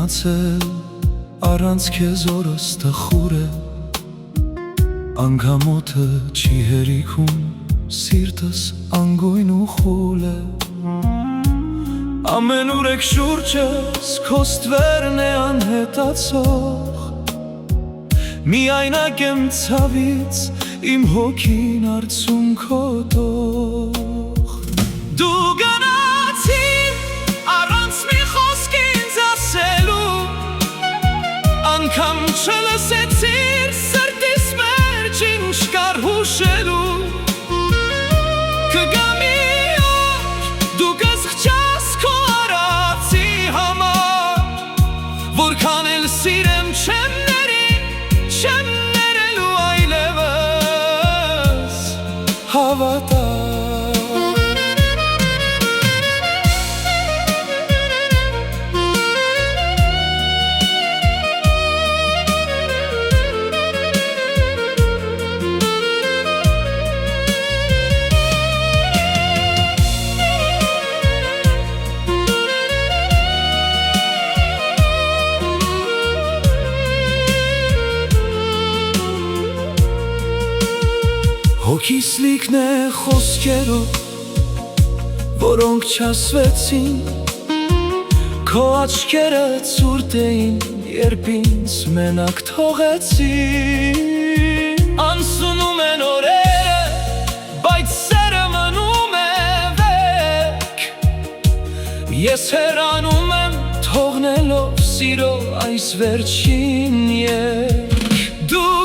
մնացել առանց քեզ օրս տխուր է Անգամոթը չի հերիքում սիրտս անգույն ու խուլ է Ամեն ուրեք շուրջս քո ստվերն է անհետացող Միայնակ եմ ցավից իմ հոգին արցունքոտող Դու գնացիր առանց մի խոսք ինձ ասելու Անգամ չլսեցիր սրտիս մեջ ինչ կար հուշելու Կգա մի օր դու կզղջաս քո արածի համար Որքան էլ սիրեմ չեմ ներելու այլևս հավատա Հոգիս լիքն է խոսքերով, որոնք չասվեցին Քո աչքերը ցուրտ էին, երբ ինձ մենակ թողեցին Անսունում են օրերը, բայց սերը մնում է վեկ Ես հեռանում եմ, թողնելով սիրո այս վերջին երկ Դու